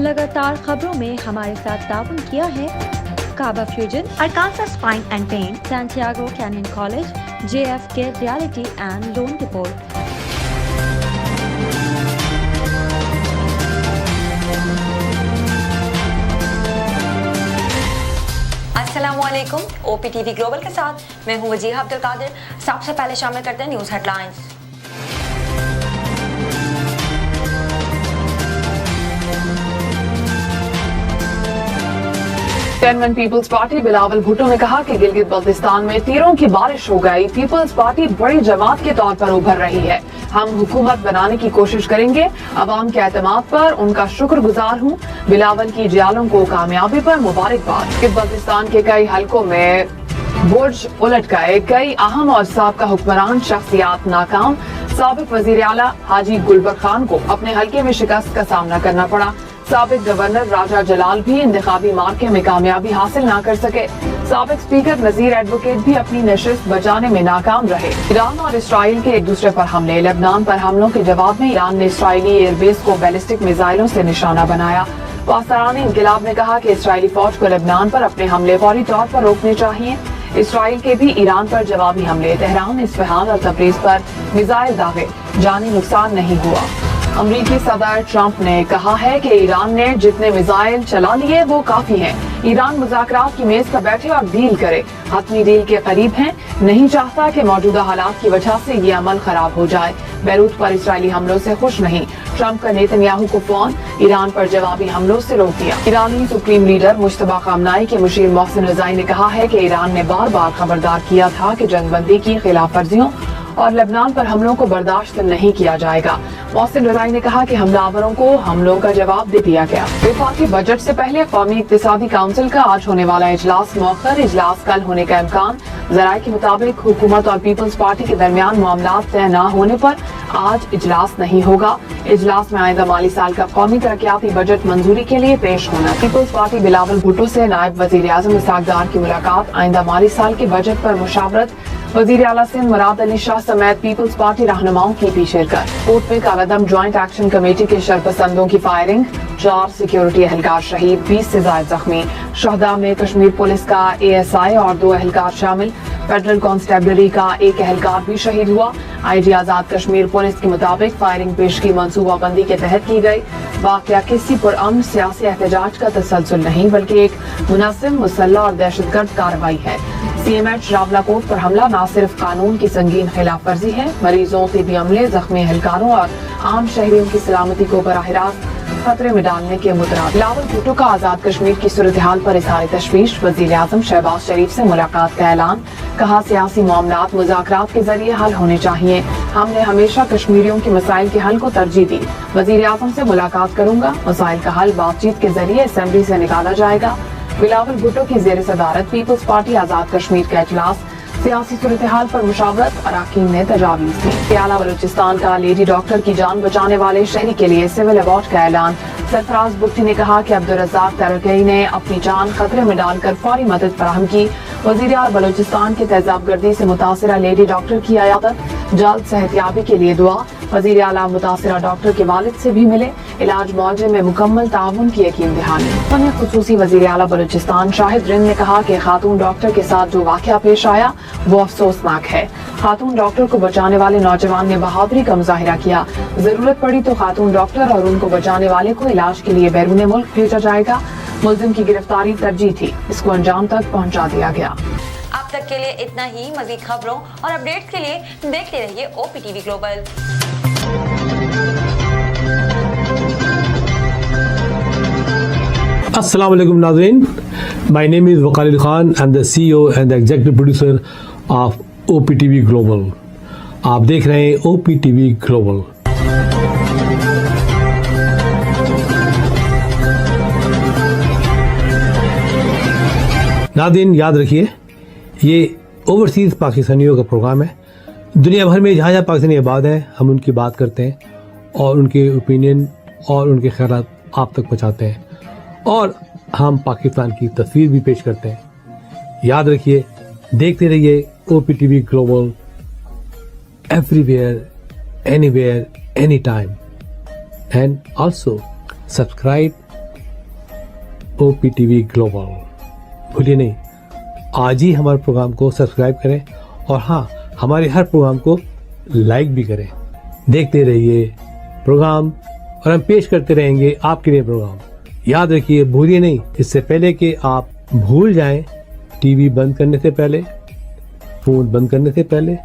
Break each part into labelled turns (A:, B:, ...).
A: लगातार खबरों में हमारे साथ ताउन किया है काबा fusion,
B: Arkansas Spine and Pain,
A: Santiago Canyon College, JFK realty and loan report.
C: अस्सलामुअलैकुम, OPTV ग्लोबल के साथ मैं हूं वजीहा अब्दुल कादिर। सबसे पहले शामिल करते हैं news headlines.
D: Chairman Peoples Party Bilawal Bhutto ने कहा कि गिलगित बल्तिस्तान में तीरों की बारिश हो गई। पीपल्स पार्टी बड़ी जमात के तौर पर उभर रही है। हम हुकूमत बनाने की कोशिश करेंगे। अवाम के एतमाद पर उनका शुक्रगुजार हूँ। बिलावल की जियालों को कामयाबी पर मुबारकबाद। गिलगित बल्तिस्तान के कई हलकों में बुर्ज उलट गए। कई अहम और साबका हुक्मरान शख्सियात नाकाम। साबिक वजीर आला हाजी गुलबर खान को अपने हलके में शिकस्त का सामना करना पड़ा। साबिक गवर्नर राजा जलाल भी इंतखाबी मार्के में कामयाबी हासिल न कर सके। साबिक स्पीकर नजीर एडवोकेट भी अपनी नशिस्त बचाने में नाकाम रहे। ईरान और इसराइल के एक दूसरे पर हमले। लेबनान पर हमलों के जवाब में ईरान ने इसराइली एयरबेस को बैलिस्टिक मिसाइलों से निशाना बनाया। पाकिस्तानी इंकिलाब ने कहा कि इसराइली फौज को लेबनान पर अपने हमले फौरी तौर पर रोकने चाहिए। इसराइल के भी ईरान पर जवाबी हमले। तेहरान, इस्फहान और तबरीज पर मिसाइल दागे, जानी नुकसान नहीं हुआ। अमरीकी सदर ट्रंप ने कहा है कि ईरान ने जितने मिसाइल चला लिए वो काफी हैं। ईरान मुज़ाकरात की मेज पर बैठे और डील करे। हतमी डील के करीब हैं। नहीं चाहता कि मौजूदा हालात की वजह से ये अमल खराब हो जाए। बैरूत पर इसराइली हमलों से खुश नहीं। ट्रंप का नेतन्याहू को फोन, ईरान पर जवाबी हमलों से रोक दिया। ईरानी सुप्रीम लीडर मुश्तबा खामनाई के मुशीर मोहसिन रज़ाई ने कहा है कि ईरान ने बार बार खबरदार किया था कि जंगबंदी की खिलाफ वर्जियों और लेबनान पर हमलों को बर्दाश्त नहीं किया जाएगा। मोहसिन रज़ाई ने कहा कि हमलावरों को हमलों का जवाब दे दिया गया। वफाकी बजट से पहले कौमी इक्तिसादी काउंसिल का आज होने वाला इजलास मौखर। इजलास कल होने का इम्कान। ज़राए के मुताबिक हुकूमत और पीपल्स पार्टी के दरमियान मामलात तय न होने पर आज इजलास नहीं होगा। इजलास में आइंदा माली साल का कौमी तरक्याती बजट मंजूरी के लिए पेश होना। पीपल्स पार्टी बिलावल भुट्टो से नायब वजीर आज़म इसहाक डार की मुलाकात। आइंदा माली साल के बजट पर मुशावरत। वजीर आला सिंध मुराद अली शाह समेत पीपल्स पार्टी रहनुमाओं की भी शिरकत। कोर्ट में कालादम ज्वाइंट एक्शन कमेटी के शरपसंदों की फायरिंग। 4 सिक्योरिटी एहलकार शहीद, 20 से ज्यादा जख्मी। शहदा में कश्मीर पुलिस का ASI और 2 एहलकार शामिल। फेडरल कांस्टेबलरी का एक एहलकार भी शहीद हुआ। IG आजाद कश्मीर पुलिस के मुताबिक फायरिंग पेशगी मनसूबाबंदी के तहत की गई। वाकया किसी पुरअमन सियासी एहतजाज का तसलसल नहीं बल्कि एक मुनज़्ज़म, मुसल्लह और दहशतगर्द कार्रवाई है। CMH रावलाकोट पर हमला न सिर्फ कानून की संगीन खिलाफ वर्जी है, मरीजों, तिबी अमले, जख्मी एहलकारों और आम शहरियों की सलामती को बराह रास्त खतरे में डालने के मुतराद। बिलावल भुट्टो का आजाद कश्मीर की सूरत हाल पर इज़हार तशवीश। वज़ीर आज़म शहबाज शरीफ से मुलाकात का ऐलान। कहा सियासी मामलात मुज़ाकरात के जरिए हल होने चाहिए। हमने हमेशा कश्मीरियों के मसाइल के हल को तरजीह दी। वज़ीर आज़म से मुलाकात करूंगा। मसाइल का हल बातचीत के जरिए असेंबली से निकाला जाएगा। बिलावल भुट्टो की ज़ेर सदारत पीपल्स पार्टी आजाद कश्मीर का इजलास। सियासी सूरत हाल पर मुशावरत। अराकीन ने तजावीज़ दी। आला बलूचिस्तान का लेडी डॉक्टर की जान बचाने वाले शहरी के लिए सिविल अवार्ड का ऐलान। सरफराज बुट्टी ने कहा कि अब्दुल रज़ाक तरकई ने अपनी जान खतरे में डालकर फौरी मदद फराहम की। वज़ीर आला बलूचिस्तान के तेजाब गर्दी से मुतासिरा लेडी डॉक्टर की अयादत। जल्द सेहतियाबी के लिए दुआ। वज़ीर आला मुतासिरा डॉक्टर के वालिद से भी मिले। इलाज मुआवजे में मुकम्मल ताउन की यकीन दहानी। खुसूसी वज़ीर आला बलूचिस्तान शाहिद रिंद ने कहा कि खातून डॉक्टर के साथ जो वाक़या पेश आया वो अफसोसनाक है। खातून डॉक्टर को बचाने वाले नौजवान ने बहादुरी का मुजाहिरा किया। जरूरत पड़ी तो खातून डॉक्टर और उनको बचाने वाले को इलाज के लिए बैरून मुल्क भेजा जाएगा। मुल्जिम की गिरफ्तारी तरजीह थी, इसको अंजाम तक पहुँचा दिया गया।
C: अब तक के लिए इतना ही। मज़ीद खबरों और अपडेट्स के लिए देखते रहिए OPTV ग्लोबल।
E: अस्सलाम वालेकुम नाज़रीन, my name is Waqar Khan. I am the CEO and the executive producer of OPTV global. आप देख रहे हैं OPTV ग्लोबल। नाज़रीन याद रखिए, ये ओवरसीज़ पाकिस्तानियों का प्रोग्राम है। दुनिया भर में जहाँ जहाँ पाकिस्तानी आबाद हैं हम उनकी बात करते हैं और उनके ओपिनियन और उनके ख्यालात आप तक पहुँचाते हैं और हम पाकिस्तान की तस्वीर भी पेश करते हैं। याद रखिए, देखते रहिए OPTV global, everywhere, anywhere, any time, and also subscribe OPTV global. भूलिए नहीं, आज ही हमारे प्रोग्राम को सब्सक्राइब करें और हाँ, हमारे हर प्रोग्राम को लाइक भी करें। देखते रहिए प्रोग्राम और हम पेश करते रहेंगे आपके लिए प्रोग्राम। याद रखिए, भूलिए नहीं, इससे पहले कि आप भूल जाएं, टीवी बंद करने से पहले, फोन बंद करने से पहले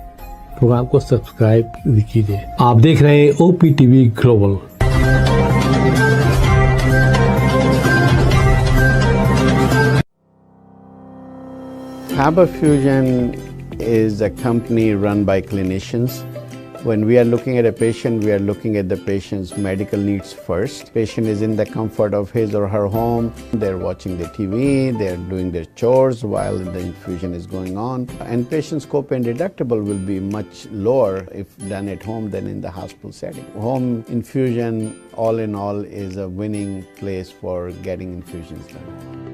E: प्रोग्राम को सब्सक्राइब कीजिए। आप देख रहे हैं OPTV global.
F: Kaba Fusion is a company run by clinicians. When we are looking at a patient, we are looking at the patient's medical needs first. Patient is in the comfort of his or her home. They're watching the TV, they're doing their chores while the infusion is going on. And patient's copay and deductible will be much lower if done at home than in the hospital setting. Home infusion, all in all, is a winning place for getting infusions done.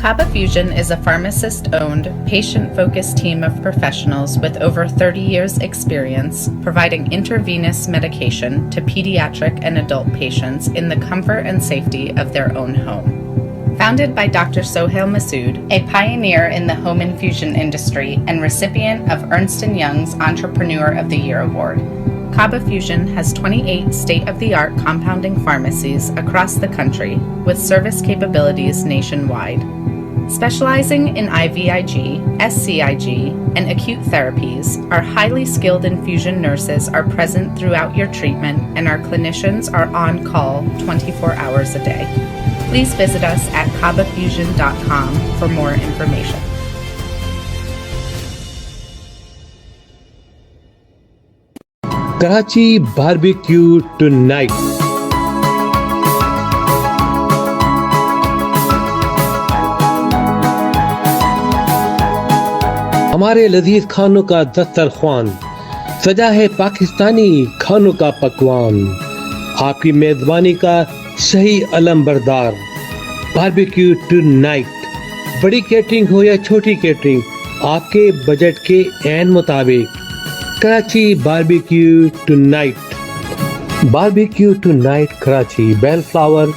G: Kaba Fusion is a pharmacist-owned, patient-focused team of professionals with over 30 years' experience providing intravenous medication to pediatric and adult patients in the comfort and safety of their own home. Founded by Dr. Sohail Masood, a pioneer in the home infusion industry and recipient of Ernst & Young's Entrepreneur of the Year Award, Kaba Fusion has 28 state-of-the-art compounding pharmacies across the country with service capabilities nationwide. Specializing in IVIG, SCIG, and acute therapies, our highly skilled infusion nurses are present throughout your treatment and our clinicians are on call 24 hours a day. Please visit us at kabafusion.com for more information.
E: Karachi barbecue tonight. हमारे लजीज खानों का दस्तरख्वान सजा है पाकिस्तानी खानों का पकवान। आपकी मेजबानी का सही अलम बरदार बारबेक्यू टुनाइट। बड़ी कैटरिंग हो या छोटी कैटरिंग, आपके बजट के ऐन मुताबिक Karachi barbecue tonight. Barbecue tonight Karachi Bellflower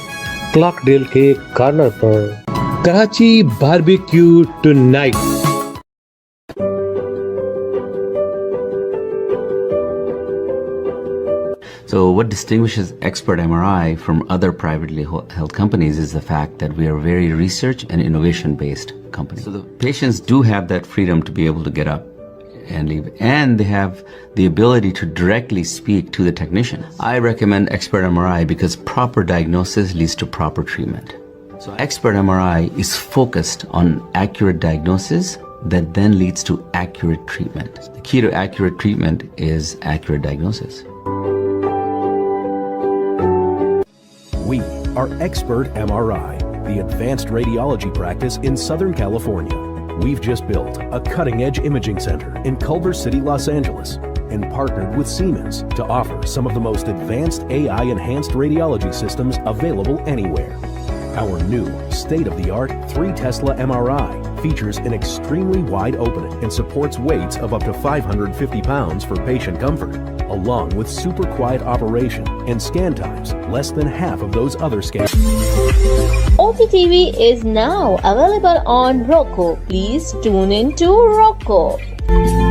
E: Clarkdale के कॉर्नर पर। Karachi barbecue tonight.
H: So what distinguishes Expert MRI from other privately held companies is the fact that we are a very research and innovation based company. So the patients do have that freedom to be able to get up and leave, and they have the ability to directly speak to the technician. I recommend Expert MRI because proper diagnosis leads to proper treatment. So Expert MRI is focused on accurate diagnosis that then leads to accurate treatment. The key to accurate treatment is accurate diagnosis.
I: We are Expert MRI, the advanced radiology practice in Southern California. We've just built a cutting-edge imaging center in Culver City, Los Angeles, and partnered with Siemens to offer some of the most advanced AI-enhanced radiology systems available anywhere. Our new state-of-the-art 3 Tesla MRI features an extremely wide opening and supports weights of up to 550 pounds for patient comfort, along with super quiet operation and scan times less than half of those other scans.
J: OPTV is now available on Roku. Please tune in to Roku.